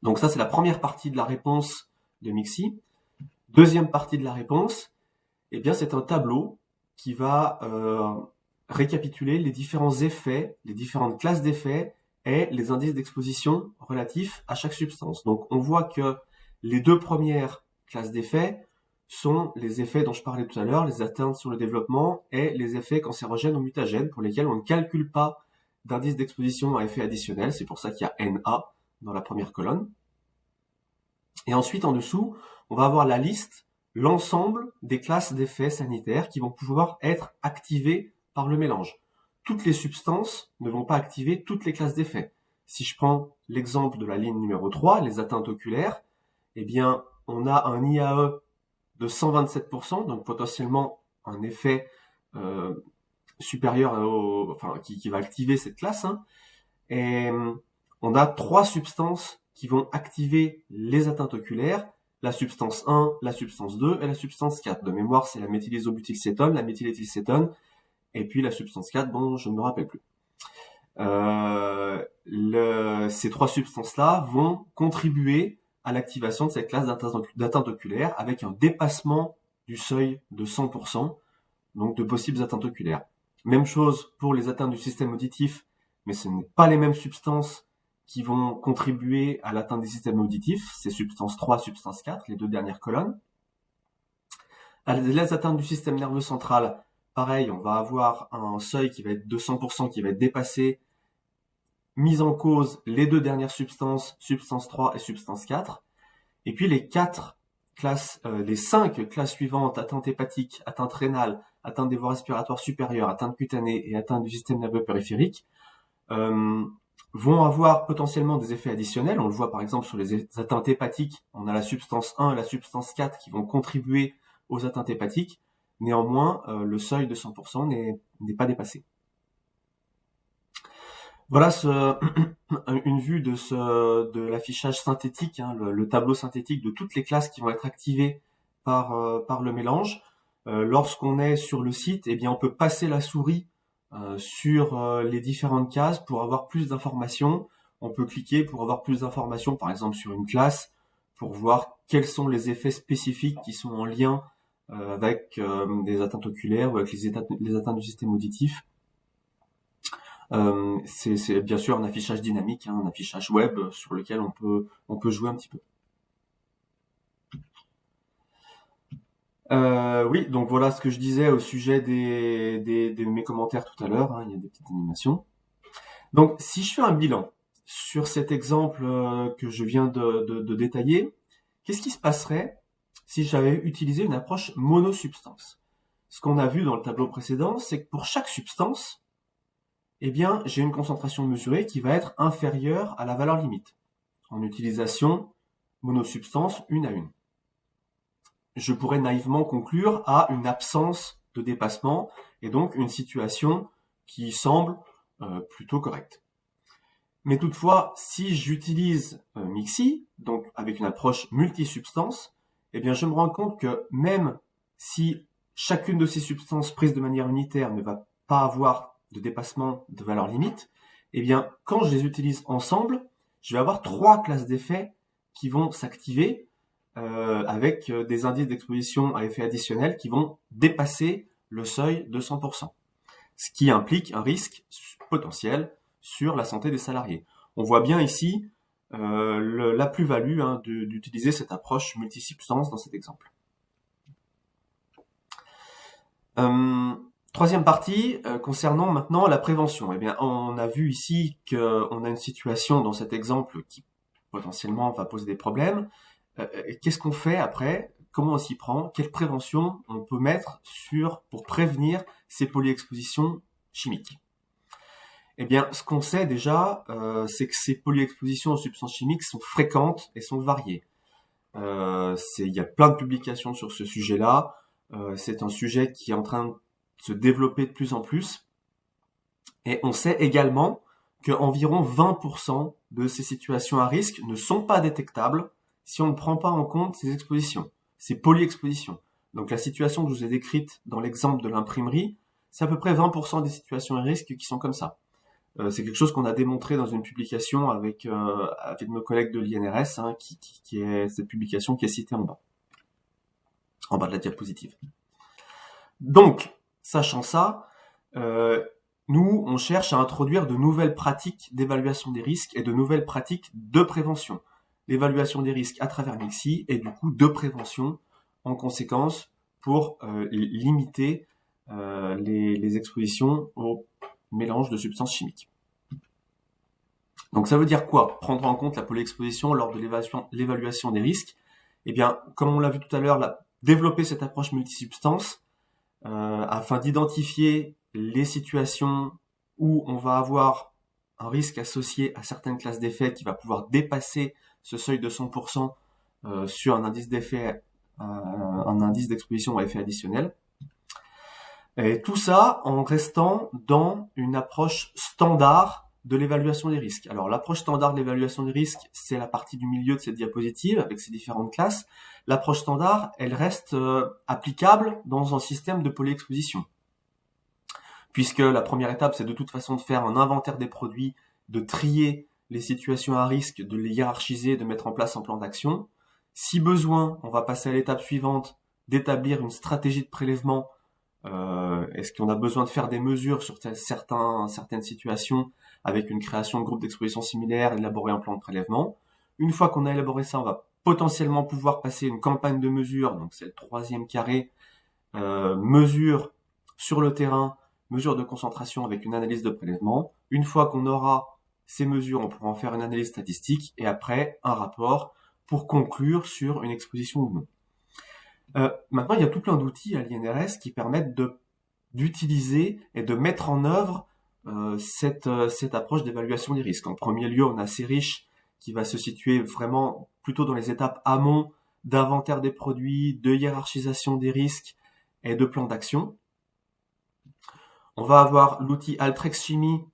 Donc ça, c'est la première partie de la réponse de Mixi. Deuxième partie de la réponse, eh bien, c'est un tableau qui va récapituler les différents effets, les différentes classes d'effets et les indices d'exposition relatifs à chaque substance. Donc, on voit que les 2 premières classes d'effets sont les effets dont je parlais tout à l'heure, les atteintes sur le développement et les effets cancérogènes ou mutagènes pour lesquels on ne calcule pas d'indice d'exposition à effet additionnel. C'est pour ça qu'il y a NA dans la première colonne. Et ensuite, en dessous, on va avoir la liste, l'ensemble des classes d'effets sanitaires qui vont pouvoir être activées par le mélange. Toutes les substances ne vont pas activer toutes les classes d'effets. Si je prends l'exemple de la ligne numéro 3, les atteintes oculaires, eh bien, on a un IAE de 127%, donc potentiellement un effet supérieur qui va activer cette classe. Et on a 3 substances qui vont activer les atteintes oculaires, la substance 1, la substance 2 et la substance 4. De mémoire, c'est la méthylisobutylcétone, la méthyléthylcétone, et puis la substance 4, bon, je ne me rappelle plus. Ces 3 substances-là vont contribuer à l'activation de cette classe d'atteinte oculaire avec un dépassement du seuil de 100%, donc de possibles atteintes oculaires. Même chose pour les atteintes du système auditif, mais ce n'est pas les mêmes substances qui vont contribuer à l'atteinte des systèmes auditifs, c'est substance 3, substance 4, les 2 dernières colonnes. Les atteintes du système nerveux central, pareil, on va avoir un seuil qui va être de 100% qui va être dépassé, mise en cause les 2 dernières substances, substance 3 et substance 4. Et puis les 5 classes suivantes, atteinte hépatique, atteinte rénale, atteinte des voies respiratoires supérieures, atteinte cutanée et atteinte du système nerveux périphérique, vont avoir potentiellement des effets additionnels. On le voit par exemple sur les atteintes hépatiques, on a la substance 1 et la substance 4 qui vont contribuer aux atteintes hépatiques. Néanmoins, le seuil de 100% n'est pas dépassé. Voilà une vue de l'affichage synthétique, le tableau synthétique de toutes les classes qui vont être activées par le mélange. Lorsqu'on est sur le site, eh bien, on peut passer la souris sur les différentes cases pour avoir plus d'informations. On peut cliquer pour avoir plus d'informations, par exemple sur une classe, pour voir quels sont les effets spécifiques qui sont en lien avec des atteintes oculaires ou avec les atteintes du système auditif. C'est bien sûr un affichage dynamique, un affichage web sur lequel on peut jouer un petit peu. Oui, donc voilà ce que je disais au sujet de mes commentaires tout à l'heure, il y a des petites animations. Donc si je fais un bilan sur cet exemple que je viens de détailler, qu'est-ce qui se passerait si j'avais utilisé une approche monosubstance? Ce qu'on a vu dans le tableau précédent, c'est que pour chaque substance, eh bien, j'ai une concentration mesurée qui va être inférieure à la valeur limite, en utilisation monosubstance une à une. Je pourrais naïvement conclure à une absence de dépassement et donc une situation qui semble plutôt correcte. Mais toutefois, si j'utilise MIXI, donc avec une approche multisubstance, eh bien je me rends compte que même si chacune de ces substances prises de manière unitaire ne va pas avoir de dépassement de valeur limite, eh bien quand je les utilise ensemble, je vais avoir 3 classes d'effets qui vont s'activer avec des indices d'exposition à effet additionnel qui vont dépasser le seuil de 100%, ce qui implique un risque potentiel sur la santé des salariés. On voit bien ici la plus-value d'utiliser cette approche multisubstance dans cet exemple. Troisième partie, concernant maintenant la prévention. Eh bien, on a vu ici qu'on a une situation dans cet exemple qui potentiellement va poser des problèmes. Qu'est-ce qu'on fait après? Comment on s'y prend? Quelle prévention on peut mettre pour prévenir ces polyexpositions chimiques? Eh bien, ce qu'on sait déjà, c'est que ces polyexpositions aux substances chimiques sont fréquentes et sont variées. Il y a plein de publications sur ce sujet-là. C'est un sujet qui est en train de se développer de plus en plus. Et on sait également qu'environ 20% de ces situations à risque ne sont pas détectables si on ne prend pas en compte ces expositions, ces polyexpositions. Donc la situation que je vous ai décrite dans l'exemple de l'imprimerie, c'est à peu près 20% des situations à risque qui sont comme ça. C'est quelque chose qu'on a démontré dans une publication avec nos collègues de l'INRS, qui est cette publication qui est citée en bas de la diapositive. Donc, sachant ça, nous, on cherche à introduire de nouvelles pratiques d'évaluation des risques et de nouvelles pratiques de prévention. L'évaluation des risques à travers MIXI et du coup de prévention en conséquence pour limiter les expositions au mélange de substances chimiques. Donc ça veut dire quoi? Prendre en compte la polyexposition lors de l'évaluation des risques. Eh bien, comme on l'a vu tout à l'heure, développer cette approche multisubstance afin d'identifier les situations où on va avoir un risque associé à certaines classes d'effets qui va pouvoir dépasser ce seuil de 100% sur un indice d'effet, un indice d'exposition à effet additionnel. Et tout ça en restant dans une approche standard de l'évaluation des risques. Alors l'approche standard de l'évaluation des risques, c'est la partie du milieu de cette diapositive avec ses différentes classes. L'approche standard, elle reste applicable dans un système de polyexposition. Puisque la première étape, c'est de toute façon de faire un inventaire des produits, de trier les situations à risque, de les hiérarchiser, de mettre en place un plan d'action. Si besoin, on va passer à l'étape suivante, d'établir une stratégie de prélèvement. Est-ce qu'on a besoin de faire des mesures sur certaines situations avec une création de groupes d'exposition similaires et d'élaborer un plan de prélèvement. Une fois qu'on a élaboré ça, on va potentiellement pouvoir passer une campagne de mesures, donc c'est le troisième carré, mesures sur le terrain, mesures de concentration avec une analyse de prélèvement. Une fois qu'on aura ces mesures, on pourra en faire une analyse statistique et après un rapport pour conclure sur une exposition ou non. Maintenant, il y a tout plein d'outils à l'INRS qui permettent d'utiliser et de mettre en œuvre cette approche d'évaluation des risques. En premier lieu, on a CERICH qui va se situer vraiment plutôt dans les étapes amont d'inventaire des produits, de hiérarchisation des risques et de plan d'action. On va avoir l'outil Altrex Chimie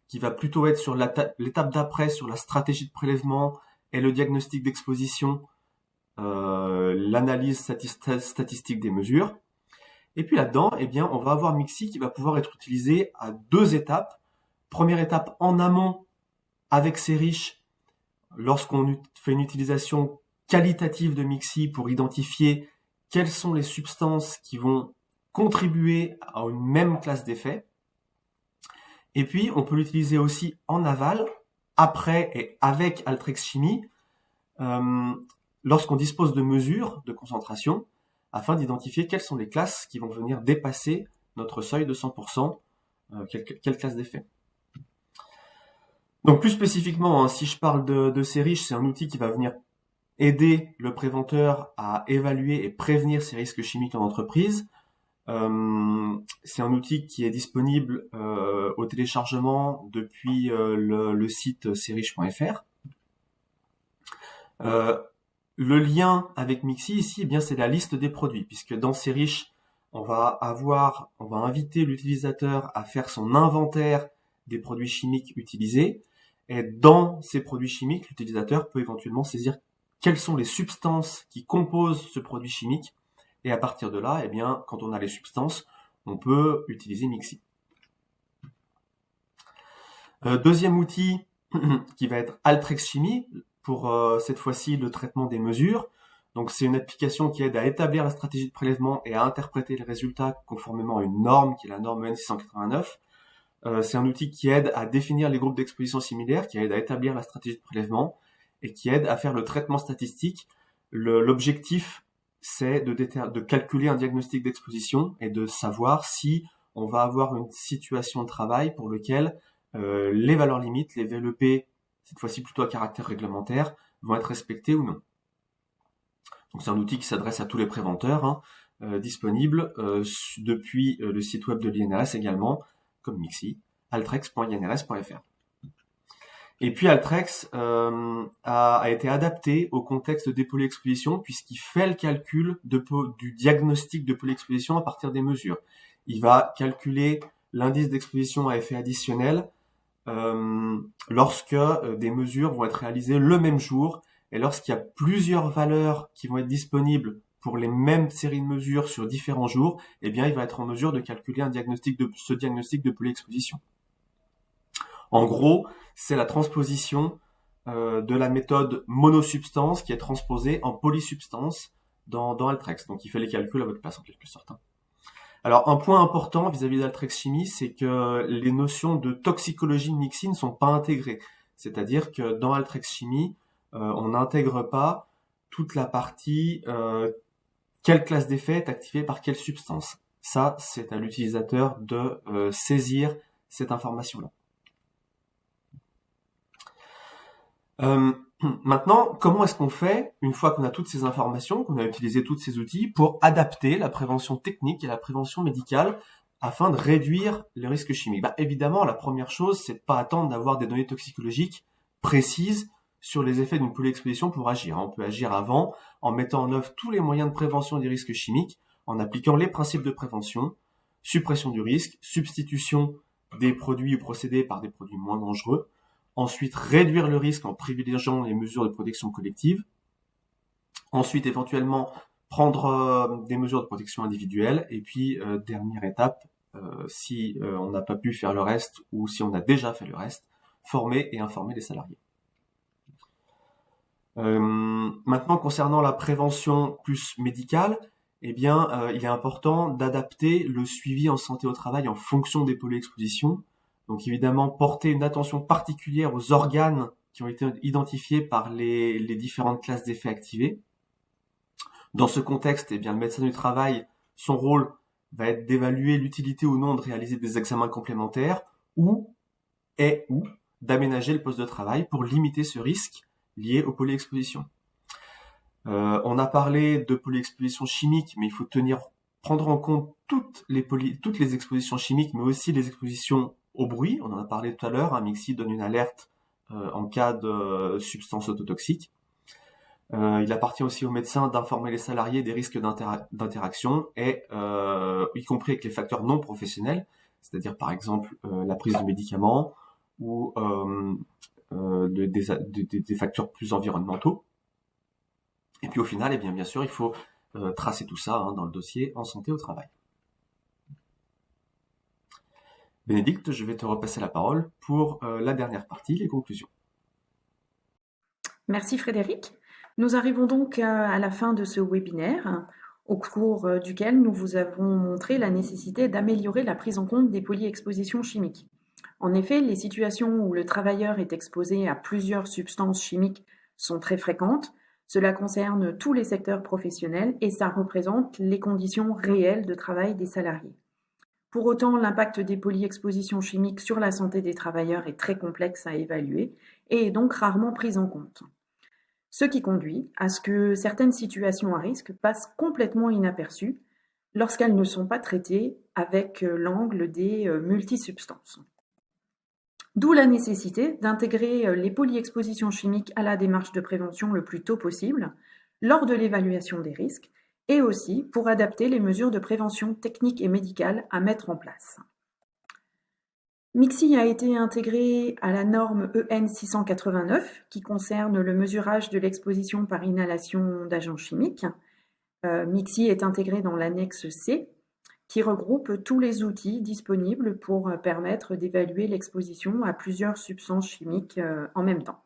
qui va plutôt être sur l'étape d'après, sur la stratégie de prélèvement et le diagnostic d'exposition, l'analyse statistique des mesures. Et puis là-dedans, eh bien, on va avoir MIXI qui va pouvoir être utilisé à 2 étapes. Première étape en amont avec CERICH, lorsqu'on fait une utilisation qualitative de MIXI pour identifier quelles sont les substances qui vont contribuer à une même classe d'effets. Et puis, on peut l'utiliser aussi en aval, après et avec Altrex Chimie, lorsqu'on dispose de mesures de concentration, afin d'identifier quelles sont les classes qui vont venir dépasser notre seuil de 100%, quelle classe d'effet. Donc plus spécifiquement, si je parle de CERICH, c'est un outil qui va venir aider le préventeur à évaluer et prévenir ces risques chimiques en entreprise. C'est un outil qui est disponible au téléchargement depuis le site seriche.fr. Le lien avec Mixi ici, eh bien, c'est la liste des produits, puisque dans Seriche, on va inviter l'utilisateur à faire son inventaire des produits chimiques utilisés. Et dans ces produits chimiques, l'utilisateur peut éventuellement saisir quelles sont les substances qui composent ce produit chimique. Et à partir de là, eh bien, quand on a les substances, on peut utiliser Mixi. Deuxième outil qui va être Altrex Chimie, pour cette fois-ci le traitement des mesures. Donc c'est une application qui aide à établir la stratégie de prélèvement et à interpréter les résultats conformément à une norme qui est la norme EN 689. C'est un outil qui aide à définir les groupes d'exposition similaires, qui aide à établir la stratégie de prélèvement et qui aide à faire le traitement statistique. L'objectif, c'est de calculer un diagnostic d'exposition et de savoir si on va avoir une situation de travail pour lequel les valeurs limites, les VLEP, cette fois-ci plutôt à caractère réglementaire, vont être respectées ou non. Donc c'est un outil qui s'adresse à tous les préventeurs, disponible depuis le site web de l'INRS également, comme Mixi, altrex.inrs.fr. Et puis Altrex a été adapté au contexte des polyexpositions puisqu'il fait le calcul du diagnostic de polyexposition à partir des mesures. Il va calculer l'indice d'exposition à effet additionnel lorsque des mesures vont être réalisées le même jour et lorsqu'il y a plusieurs valeurs qui vont être disponibles pour les mêmes séries de mesures sur différents jours, eh bien, il va être en mesure de calculer ce diagnostic de polyexposition. En gros, c'est la transposition de la méthode monosubstance qui est transposée en polysubstance dans Altrex. Donc, il fait les calculs à votre place en quelque sorte. Alors, un point important vis-à-vis d'Altrex Chimie, c'est que les notions de toxicologie de Mixi ne sont pas intégrées. C'est-à-dire que dans Altrex Chimie, on n'intègre pas toute la partie quelle classe d'effet est activée par quelle substance. Ça, c'est à l'utilisateur de saisir cette information-là. Maintenant, comment est-ce qu'on fait, une fois qu'on a toutes ces informations, qu'on a utilisé tous ces outils, pour adapter la prévention technique et la prévention médicale afin de réduire les risques chimiques? Évidemment, la première chose, c'est de pas attendre d'avoir des données toxicologiques précises sur les effets d'une polyexposition pour agir. On peut agir avant en mettant en œuvre tous les moyens de prévention des risques chimiques, en appliquant les principes de prévention, suppression du risque, substitution des produits ou procédés par des produits moins dangereux. Ensuite, réduire le risque en privilégiant les mesures de protection collective. Ensuite, éventuellement, prendre des mesures de protection individuelle. Et puis, dernière étape, si on n'a pas pu faire le reste ou si on a déjà fait le reste, former et informer les salariés. Maintenant, concernant la prévention plus médicale, eh bien, il est important d'adapter le suivi en santé au travail en fonction des polyexpositions. Donc évidemment, porter une attention particulière aux organes qui ont été identifiés par les différentes classes d'effets activés. Dans ce contexte, eh bien, le médecin du travail, son rôle va être d'évaluer l'utilité ou non de réaliser des examens complémentaires ou d'aménager le poste de travail pour limiter ce risque lié aux polyexpositions. On a parlé de polyexposition chimique, mais il faut prendre en compte toutes les expositions chimiques, mais aussi les expositions au bruit. On en a parlé tout à l'heure. Mixi donne une alerte en cas de substance autotoxique. Il appartient aussi aux médecins d'informer les salariés des risques d'interaction et y compris avec les facteurs non professionnels, c'est-à-dire par exemple la prise de médicaments ou des facteurs plus environnementaux. Et puis au final, eh bien sûr, il faut tracer tout ça dans le dossier en santé au travail. Bénédicte, je vais te repasser la parole pour la dernière partie, les conclusions. Merci Frédéric. Nous arrivons donc à la fin de ce webinaire, au cours duquel nous vous avons montré la nécessité d'améliorer la prise en compte des polyexpositions chimiques. En effet, les situations où le travailleur est exposé à plusieurs substances chimiques sont très fréquentes. Cela concerne tous les secteurs professionnels et ça représente les conditions réelles de travail des salariés. Pour autant, l'impact des polyexpositions chimiques sur la santé des travailleurs est très complexe à évaluer et est donc rarement pris en compte. Ce qui conduit à ce que certaines situations à risque passent complètement inaperçues, lorsqu'elles ne sont pas traitées avec l'angle des multisubstances. D'où la nécessité d'intégrer les polyexpositions chimiques à la démarche de prévention le plus tôt possible, lors de l'évaluation des risques, et aussi pour adapter les mesures de prévention techniques et médicales à mettre en place. MIXI a été intégré à la norme EN 689 qui concerne le mesurage de l'exposition par inhalation d'agents chimiques. MIXI est intégré dans l'annexe C qui regroupe tous les outils disponibles pour permettre d'évaluer l'exposition à plusieurs substances chimiques en même temps.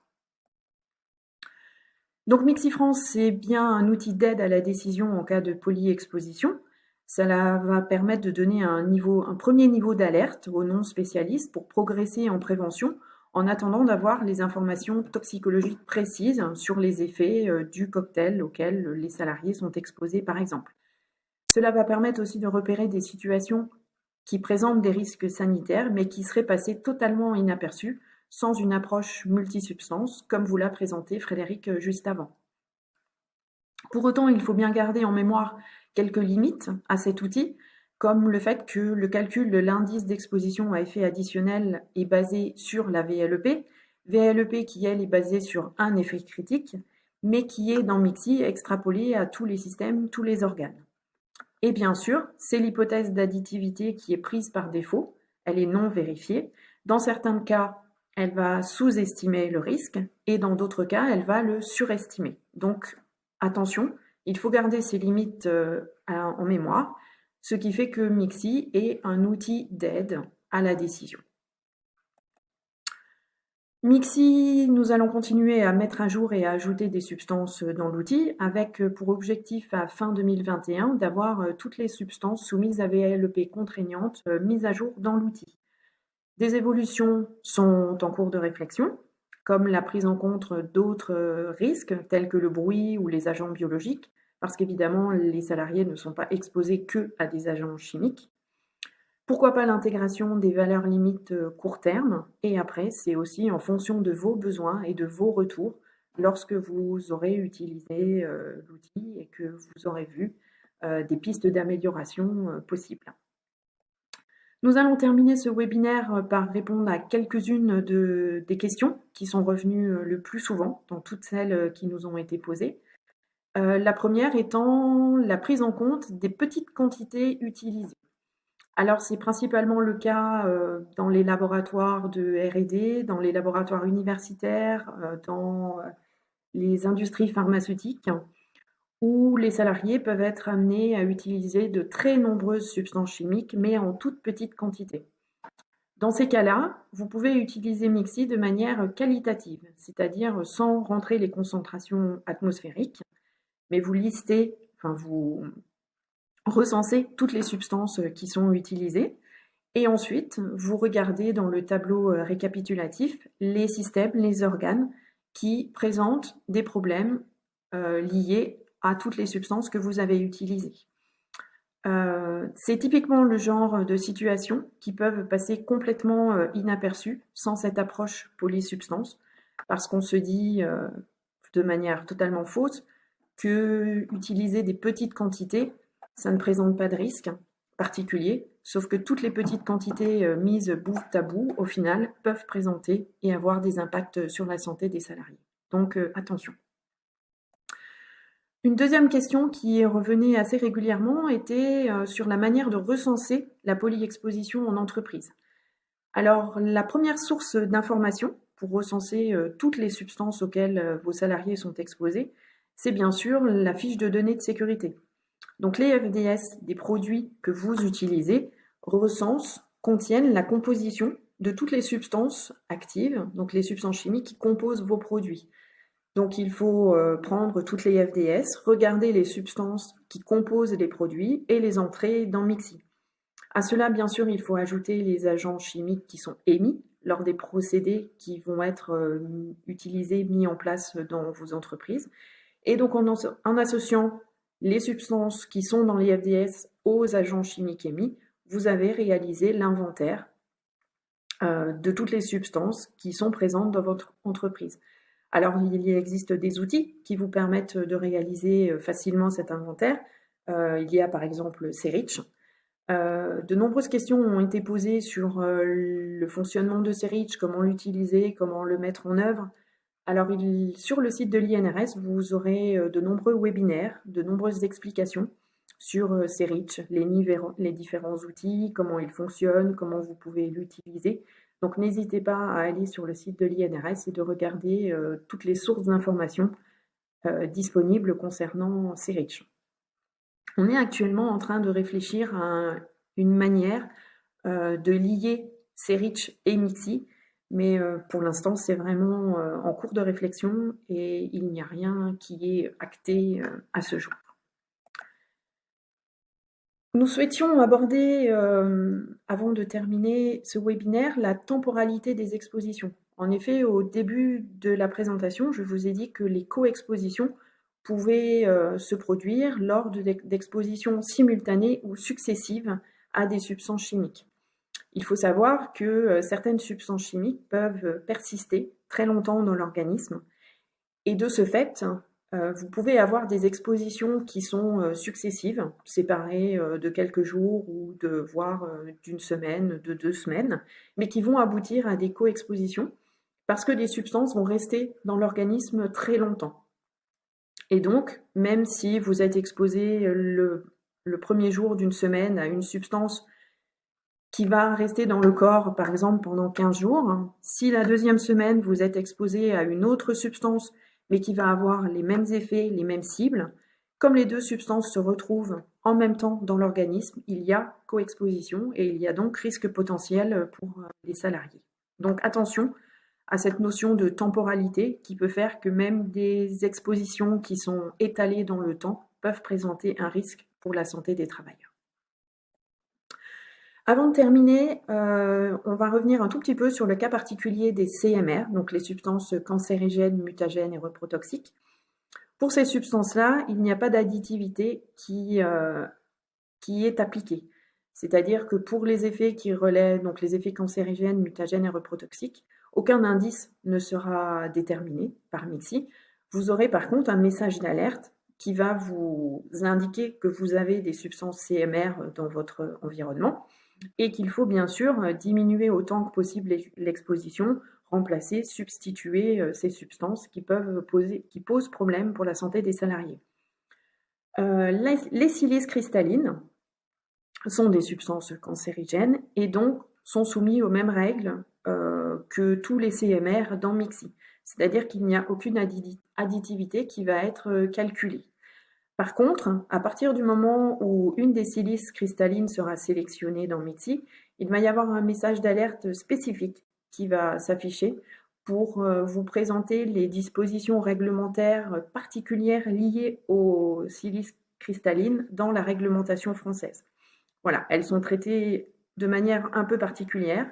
Donc MIXI France, c'est bien un outil d'aide à la décision en cas de polyexposition. Cela va permettre de donner un premier niveau d'alerte aux non-spécialistes pour progresser en prévention en attendant d'avoir les informations toxicologiques précises sur les effets du cocktail auquel les salariés sont exposés par exemple. Cela va permettre aussi de repérer des situations qui présentent des risques sanitaires mais qui seraient passées totalement inaperçues sans une approche multisubstance comme vous l'a présenté Frédéric juste avant. Pour autant, il faut bien garder en mémoire quelques limites à cet outil, comme le fait que le calcul de l'indice d'exposition à effet additionnel est basé sur la VLEP, VLEP qui elle est basée sur un effet critique, mais qui est dans MIXI extrapolé à tous les systèmes, tous les organes. Et bien sûr, c'est l'hypothèse d'additivité qui est prise par défaut, elle est non vérifiée. Dans certains cas, elle va sous-estimer le risque et dans d'autres cas, elle va le surestimer. Donc, attention, il faut garder ces limites en mémoire, ce qui fait que MIXI est un outil d'aide à la décision. MIXI, nous allons continuer à mettre à jour et à ajouter des substances dans l'outil avec pour objectif à fin 2021 d'avoir toutes les substances soumises à VLEP contraignantes mises à jour dans l'outil. Des évolutions sont en cours de réflexion, comme la prise en compte d'autres risques tels que le bruit ou les agents biologiques, parce qu'évidemment les salariés ne sont pas exposés que à des agents chimiques. Pourquoi pas l'intégration des valeurs limites court terme, et après c'est aussi en fonction de vos besoins et de vos retours lorsque vous aurez utilisé l'outil et que vous aurez vu des pistes d'amélioration possibles. Nous allons terminer ce webinaire par répondre à quelques-unes des questions qui sont revenues le plus souvent dans toutes celles qui nous ont été posées. La première étant la prise en compte des petites quantités utilisées. Alors c'est principalement le cas dans les laboratoires de R&D, dans les laboratoires universitaires, dans les industries pharmaceutiques, où les salariés peuvent être amenés à utiliser de très nombreuses substances chimiques, mais en toute petite quantité. Dans ces cas-là, vous pouvez utiliser MIXI de manière qualitative, c'est-à-dire sans rentrer les concentrations atmosphériques, mais vous listez, vous recensez toutes les substances qui sont utilisées et ensuite vous regardez dans le tableau récapitulatif les systèmes, les organes qui présentent des problèmes liés à toutes les substances que vous avez utilisées. C'est typiquement le genre de situations qui peuvent passer complètement inaperçues sans cette approche polysubstance parce qu'on se dit de manière totalement fausse que utiliser des petites quantités ça ne présente pas de risque particulier, sauf que toutes les petites quantités mises bout à bout, au final, peuvent présenter et avoir des impacts sur la santé des salariés. Donc, attention. Une deuxième question qui revenait assez régulièrement était sur la manière de recenser la polyexposition en entreprise. Alors, la première source d'information pour recenser toutes les substances auxquelles vos salariés sont exposés, c'est bien sûr la fiche de données de sécurité. Donc les FDS des produits que vous utilisez contiennent la composition de toutes les substances actives, donc les substances chimiques qui composent vos produits. Donc il faut prendre toutes les FDS, regarder les substances qui composent les produits et les entrer dans MIXI. À cela, bien sûr, il faut ajouter les agents chimiques qui sont émis lors des procédés qui vont être utilisés, mis en place dans vos entreprises. Et donc en associant les substances qui sont dans les FDS aux agents chimiques émis, vous avez réalisé l'inventaire de toutes les substances qui sont présentes dans votre entreprise. Alors, il existe des outils qui vous permettent de réaliser facilement cet inventaire, Il y a par exemple C-REACH. De nombreuses questions ont été posées sur le fonctionnement de C-REACH, comment l'utiliser, comment le mettre en œuvre. Alors, sur le site de l'INRS, vous aurez de nombreux webinaires, de nombreuses explications sur C-REACH, les différents outils, comment ils fonctionnent, comment vous pouvez l'utiliser. Donc, n'hésitez pas à aller sur le site de l'INRS et de regarder toutes les sources d'informations disponibles concernant C-REACH. On est actuellement en train de réfléchir à une manière de lier C-REACH et MIXI, mais pour l'instant, c'est vraiment en cours de réflexion et il n'y a rien qui est acté à ce jour. Nous souhaitions aborder, avant de terminer ce webinaire, la temporalité des expositions. En effet, au début de la présentation, je vous ai dit que les co-expositions pouvaient se produire lors d'expositions simultanées ou successives à des substances chimiques. Il faut savoir que certaines substances chimiques peuvent persister très longtemps dans l'organisme et de ce fait, vous pouvez avoir des expositions qui sont successives, séparées de quelques jours ou voire d'une semaine, de 2 semaines, mais qui vont aboutir à des co-expositions parce que les substances vont rester dans l'organisme très longtemps. Et donc, même si vous êtes exposé le premier jour d'une semaine à une substance qui va rester dans le corps, par exemple, pendant 15 jours, si la deuxième semaine, vous êtes exposé à une autre substance, mais qui va avoir les mêmes effets, les mêmes cibles, comme les deux substances se retrouvent en même temps dans l'organisme, il y a coexposition et il y a donc risque potentiel pour les salariés. Donc attention à cette notion de temporalité qui peut faire que même des expositions qui sont étalées dans le temps peuvent présenter un risque pour la santé des travailleurs. Avant de terminer, on va revenir un tout petit peu sur le cas particulier des CMR, donc les substances cancérigènes, mutagènes et reprotoxiques. Pour ces substances-là, il n'y a pas d'additivité qui est appliquée. C'est-à-dire que pour les effets qui relèvent, donc les effets cancérigènes, mutagènes et reprotoxiques, aucun indice ne sera déterminé par MIXI. Vous aurez par contre un message d'alerte qui va vous indiquer que vous avez des substances CMR dans votre environnement et qu'il faut bien sûr diminuer autant que possible l'exposition, remplacer, substituer ces substances qui posent problème pour la santé des salariés. Les silices cristallines sont des substances cancérigènes et donc sont soumis aux mêmes règles que tous les CMR dans MIXI. C'est-à-dire qu'il n'y a aucune additivité qui va être calculée. Par contre, à partir du moment où une des silices cristallines sera sélectionnée dans MIXI, il va y avoir un message d'alerte spécifique qui va s'afficher pour vous présenter les dispositions réglementaires particulières liées aux silices cristallines dans la réglementation française. Voilà, elles sont traitées de manière un peu particulière.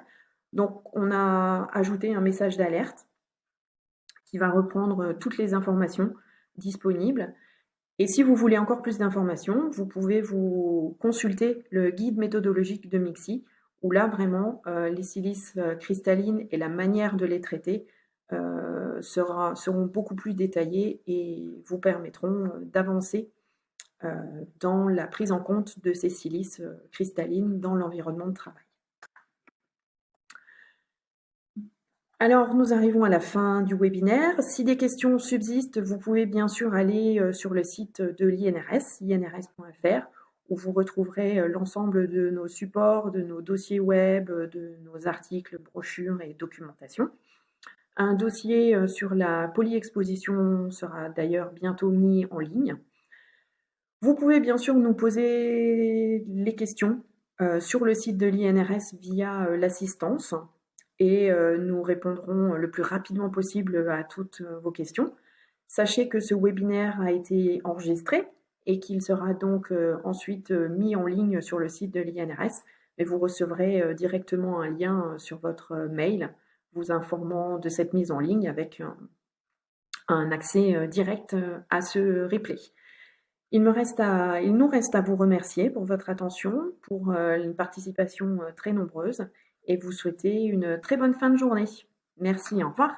Donc, on a ajouté un message d'alerte qui va reprendre toutes les informations disponibles. Et si vous voulez encore plus d'informations, vous pouvez vous consulter le guide méthodologique de MIXI, où là, vraiment, les silices cristallines et la manière de les traiter seront beaucoup plus détaillées et vous permettront d'avancer dans la prise en compte de ces silices cristallines dans l'environnement de travail. Alors, nous arrivons à la fin du webinaire. Si des questions subsistent, vous pouvez bien sûr aller sur le site de l'INRS, inrs.fr, où vous retrouverez l'ensemble de nos supports, de nos dossiers web, de nos articles, brochures et documentation. Un dossier sur la polyexposition sera d'ailleurs bientôt mis en ligne. Vous pouvez bien sûr nous poser les questions sur le site de l'INRS via l'assistance et nous répondrons le plus rapidement possible à toutes vos questions. Sachez que ce webinaire a été enregistré et qu'il sera donc ensuite mis en ligne sur le site de l'INRS, mais vous recevrez directement un lien sur votre mail vous informant de cette mise en ligne avec un accès direct à ce replay. Il nous reste à vous remercier pour votre attention, pour une participation très nombreuse et vous souhaiter une très bonne fin de journée. Merci, au revoir.